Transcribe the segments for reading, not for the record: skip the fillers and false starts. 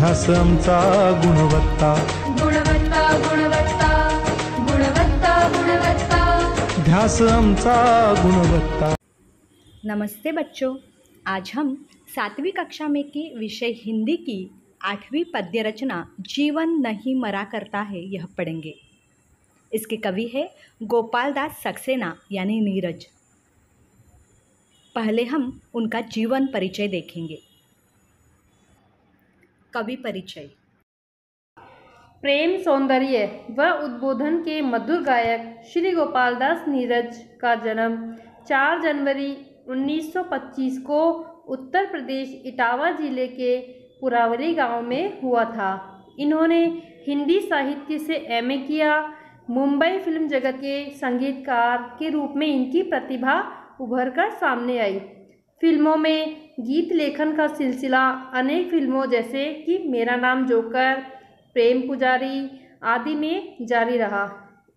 ध्यास आमचा गुणवत्ता, गुणवत्ता गुणवत्ता गुणवत्ता गुणवत्ता, ध्यास आमचा गुणवत्ता। नमस्ते बच्चों, आज हम 7वीं कक्षा में की विषय हिंदी की 8वीं पद्य रचना जीवन नहीं मरा करता है यह पढ़ेंगे। इसके कवि है गोपाल दास सक्सेना यानी नीरज। पहले हम उनका जीवन परिचय देखेंगे। कवि परिचय। प्रेम सौंदर्य व उद्बोधन के मधुर गायक श्री गोपाल दास नीरज का जन्म 4 जनवरी 1925 को उत्तर प्रदेश इटावा जिले के पुरावली गांव में हुआ था। इन्होंने हिंदी साहित्य से एमए किया। मुंबई फिल्म जगत के संगीतकार के रूप में इनकी प्रतिभा उभरकर सामने आई। फिल्मों में गीत लेखन का सिलसिला अनेक फिल्मों जैसे कि मेरा नाम जोकर, प्रेम पुजारी आदि में जारी रहा।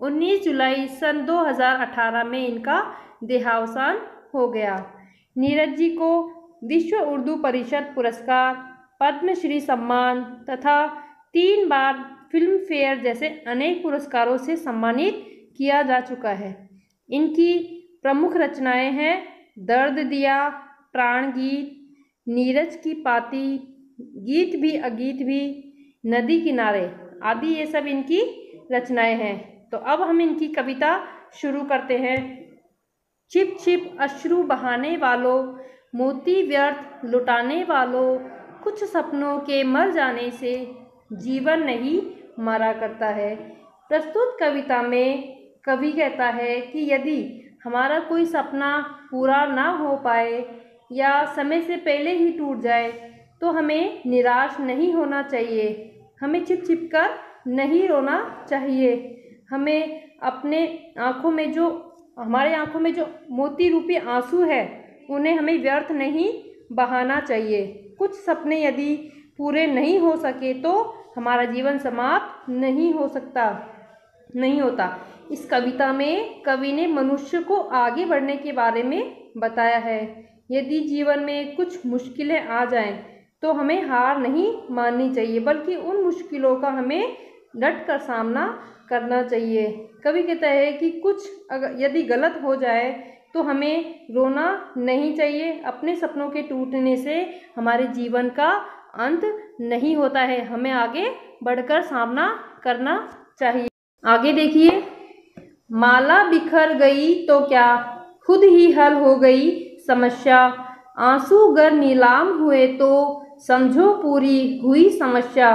19 जुलाई सन 2018 में इनका देहावसान हो गया। नीरज जी को विश्व उर्दू परिषद पुरस्कार, पद्मश्री सम्मान तथा 3 बार फिल्म फेयर जैसे अनेक पुरस्कारों से सम्मानित किया जा चुका है। इनकी प्रमुख रचनाएं हैं दर्द दिया, प्राण गीत, नीरज की पाती, गीत भी अगीत भी, नदी किनारे आदि ये सब इनकी रचनाएं हैं। तो अब हम इनकी कविता शुरू करते हैं। छिप छिप अश्रु बहाने वालों, मोती व्यर्थ लुटाने वालों, कुछ सपनों के मर जाने से जीवन नहीं मरा करता है। प्रस्तुत कविता में कवि कहता है कि यदि हमारा कोई सपना पूरा ना हो पाए या समय से पहले ही टूट जाए तो हमें निराश नहीं होना चाहिए। हमें छिप छिप कर नहीं रोना चाहिए। हमें अपने हमारे आँखों में जो मोती रूपी आंसू है उन्हें हमें व्यर्थ नहीं बहाना चाहिए। कुछ सपने यदि पूरे नहीं हो सके तो हमारा जीवन समाप्त नहीं होता। इस कविता में कवि ने मनुष्य को आगे बढ़ने के बारे में बताया है। यदि जीवन में कुछ मुश्किलें आ जाएं तो हमें हार नहीं माननी चाहिए, बल्कि उन मुश्किलों का हमें डट कर सामना करना चाहिए। कवि कहता है कि यदि गलत हो जाए तो हमें रोना नहीं चाहिए। अपने सपनों के टूटने से हमारे जीवन का अंत नहीं होता है, हमें आगे बढ़कर सामना करना चाहिए। आगे देखिए, माला बिखर गई तो क्या, खुद ही हल हो गई समस्या, आंसू गर नीलाम हुए तो समझो पूरी हुई समस्या।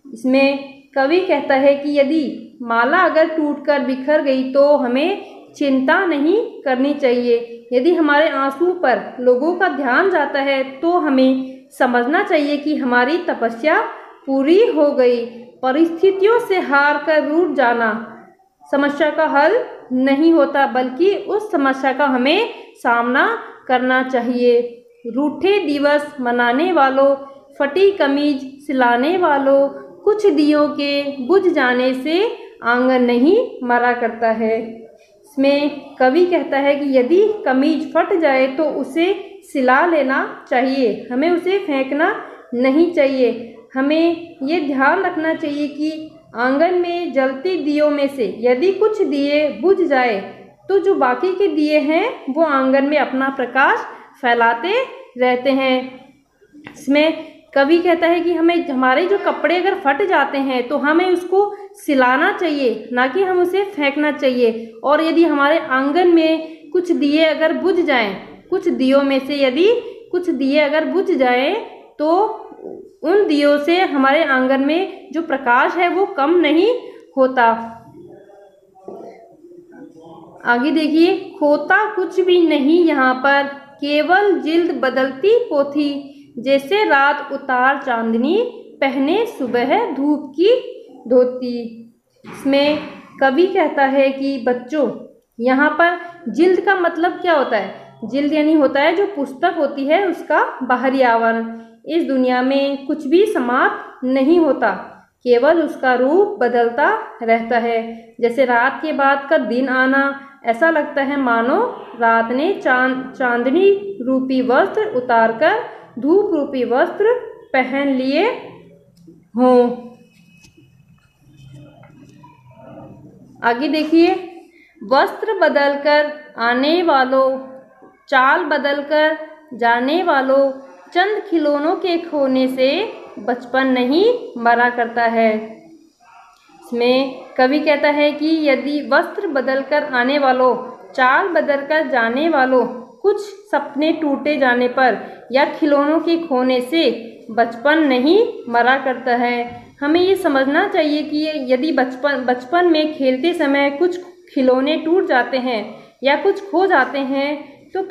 इसमें कवि कहता है कि यदि माला अगर टूटकर बिखर गई तो हमें चिंता नहीं करनी चाहिए। यदि हमारे आंसू पर लोगों का ध्यान जाता है तो हमें समझना चाहिए कि हमारी तपस्या पूरी हो गई। परिस्थितियों से हार कर रूठ जाना समस्या का हल नहीं होता, बल्कि उस समस्या का हमें सामना करना चाहिए। रूठे दिवस मनाने वालों, फटी कमीज सिलाने वालों, कुछ दियों के बुझ जाने से आंगन नहीं मरा करता है। इसमें कवि कहता है कि यदि कमीज फट जाए तो उसे सिला लेना चाहिए, हमें उसे फेंकना नहीं चाहिए। हमें ये ध्यान रखना चाहिए कि आंगन में जलते दियों में से यदि कुछ दिए बुझ जाए तो जो बाकी के दिए हैं वो आंगन में अपना प्रकाश फैलाते रहते हैं। इसमें कवि कहता है कि हमें हमारे जो कपड़े अगर फट जाते हैं तो हमें उसको सिलाना चाहिए, ना कि हम उसे फेंकना चाहिए। और यदि हमारे आंगन में कुछ दिए अगर बुझ जाएं, कुछ दियों में से यदि कुछ दिए अगर बुझ जाएं तो उन दियों से हमारे आंगन में जो प्रकाश है वो कम नहीं होता। आगे देखिए, खोता कुछ भी नहीं यहाँ पर, केवल जिल्द बदलती पोथी, जैसे रात उतार चांदनी, पहने सुबह धूप की धोती। इसमें कवि कहता है कि बच्चों, यहाँ पर जिल्द का मतलब क्या होता है? जिल्द यानी होता है जो पुस्तक होती है उसका बाहरी आवरण। इस दुनिया में कुछ भी समाप्त नहीं होता, केवल उसका रूप बदलता रहता है। जैसे रात के बाद का दिन आना, ऐसा लगता है मानो रात ने चांदनी रूपी वस्त्र उतारकर धूप रूपी वस्त्र पहन लिए हों। आगे देखिए, वस्त्र बदलकर आने वालों, चाल बदलकर जाने वालों, चंद खिलौनों के खोने से बचपन नहीं मरा करता है। इसमें कवि कहता है कि यदि वस्त्र बदलकर आने वालों, चाल बदलकर जाने वालों, कुछ सपने टूटे जाने पर या खिलौनों के खोने से बचपन नहीं मरा करता है। हमें ये समझना चाहिए कि यदि बचपन में खेलते समय कुछ खिलौने टूट जाते हैं या कुछ खो जाते हैं तो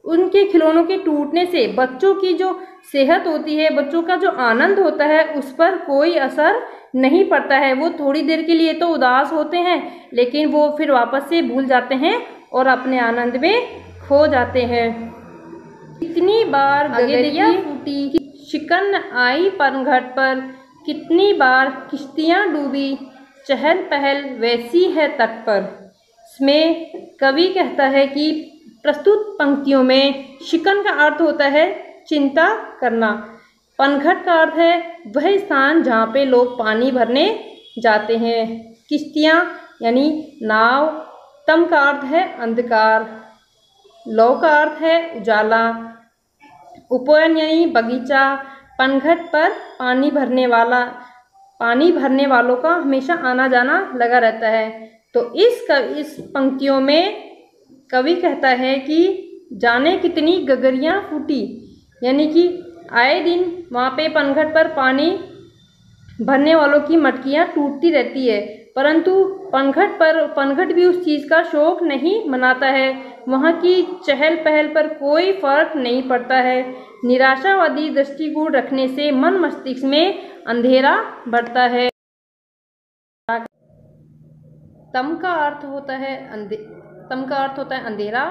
उनके खिलौनों के टूटने से बच्चों की जो सेहत होती है, बच्चों का जो आनंद होता है, उस पर कोई असर नहीं पड़ता है। वो थोड़ी देर के लिए तो उदास होते हैं, लेकिन वो फिर वापस से भूल जाते हैं और अपने आनंद में खो जाते हैं। कितनी बार गगरिया फूटी, शिकन आई पनघट पर, कितनी बार किश्तियाँ डूबी, चहल पहल वैसी है तट पर। इसमें कवि कहता है कि प्रस्तुत पंक्तियों में शिकन का अर्थ होता है चिंता करना, पनघट का अर्थ है वह स्थान जहाँ पे लोग पानी भरने जाते हैं, किश्तियाँ यानी नाव, तम का अर्थ है अंधकार, लौ का अर्थ है उजाला, उपवन यानी बगीचा, पनघट पर पानी भरने वालों का हमेशा आना जाना लगा रहता है। तो इस पंक्तियों में कवि कहता है कि जाने कितनी गगरियाँ फूटी, यानी कि आए दिन वहाँ पे पनघट पर पानी भरने वालों की मटकियाँ टूटती रहती है, परंतु पनघट भी उस चीज़ का शौक नहीं मनाता है। वहाँ की चहल पहल पर कोई फर्क नहीं पड़ता है। निराशावादी दृष्टिकोण रखने से मन मस्तिष्क में अंधेरा बढ़ता है। तम का अर्थ होता है अंधेरा,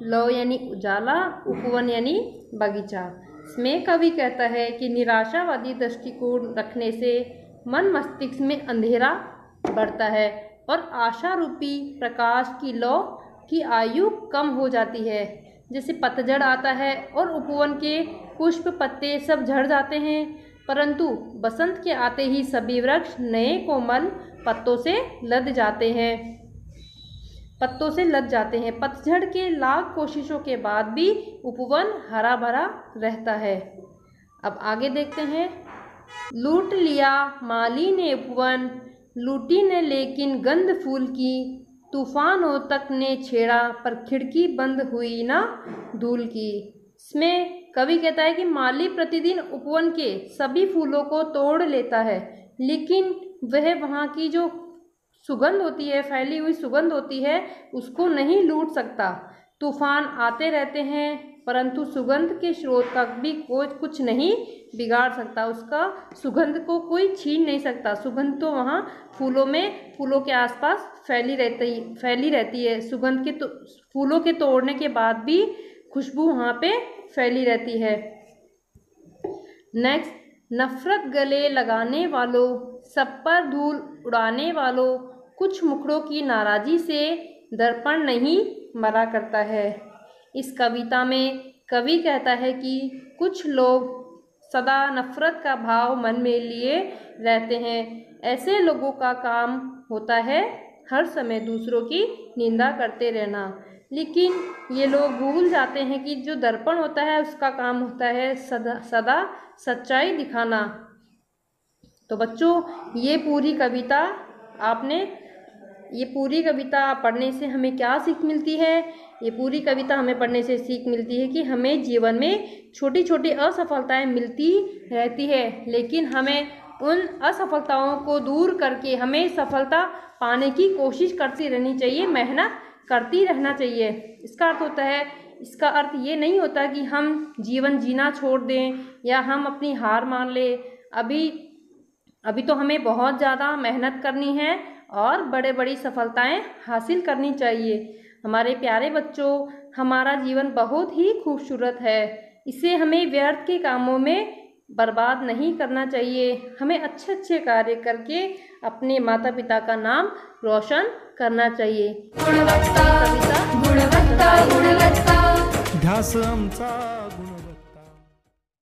लो यानी उजाला, उपवन यानी बगीचा। इसमें कवि कहता है कि निराशावादी दृष्टिकोण रखने से मन मस्तिष्क में अंधेरा बढ़ता है और आशा रूपी प्रकाश की लौ की आयु कम हो जाती है। जैसे पतझड़ आता है और उपवन के पुष्प पत्ते सब झड़ जाते हैं, परंतु बसंत के आते ही सभी वृक्ष नए कोमल पत्तों से लद जाते हैं। पतझड़ के लाख कोशिशों के बाद भी उपवन हरा भरा रहता है। अब आगे देखते हैं। लूट लिया माली ने उपवन, लूटी ने लेकिन गंध फूल की, तूफानों तक ने छेड़ा पर खिड़की बंद हुई ना धूल की। इसमें कवि कहता है कि माली प्रतिदिन उपवन के सभी फूलों को तोड़ लेता है, लेकिन वह वहाँ की जो सुगंध होती है, फैली हुई सुगंध होती है, उसको नहीं लूट सकता। तूफान आते रहते हैं, परंतु सुगंध के स्रोत का भी कोई कुछ नहीं बिगाड़ सकता, उसका सुगंध को कोई छीन नहीं सकता। सुगंध तो वहाँ फूलों के आसपास फैली रहती है। सुगंध के तो फूलों के तोड़ने के बाद भी खुशबू वहाँ पे फैली रहती है। नेक्स्ट, नफरत गले लगाने वालों, सब पर धूल उड़ाने वालों, कुछ मुखड़ों की नाराज़ी से दर्पण नहीं मरा करता है। इस कविता में कवि कहता है कि कुछ लोग सदा नफरत का भाव मन में लिए रहते हैं। ऐसे लोगों का काम होता है हर समय दूसरों की निंदा करते रहना, लेकिन ये लोग भूल जाते हैं कि जो दर्पण होता है उसका काम होता है सदा सच्चाई दिखाना। तो बच्चों, ये पूरी कविता पढ़ने से हमें क्या सीख मिलती है? ये पूरी कविता हमें पढ़ने से सीख मिलती है कि हमें जीवन में छोटी छोटी असफलताएं मिलती रहती है, लेकिन हमें उन असफलताओं को दूर करके हमें सफलता पाने की कोशिश करती रहनी चाहिए, मेहनत करती रहना चाहिए। इसका अर्थ ये नहीं होता कि हम जीवन जीना छोड़ दें या हम अपनी हार मान लें। अभी तो हमें बहुत ज़्यादा मेहनत करनी है और बड़ी सफलताएं हासिल करनी चाहिए। हमारे प्यारे बच्चों, हमारा जीवन बहुत ही खूबसूरत है, इसे हमें व्यर्थ के कामों में बर्बाद नहीं करना चाहिए। हमें अच्छे कार्य करके अपने माता पिता का नाम रोशन करना चाहिए। गुणवत्ता गुणवत्ता गुणवत्ता ध्यास आमचा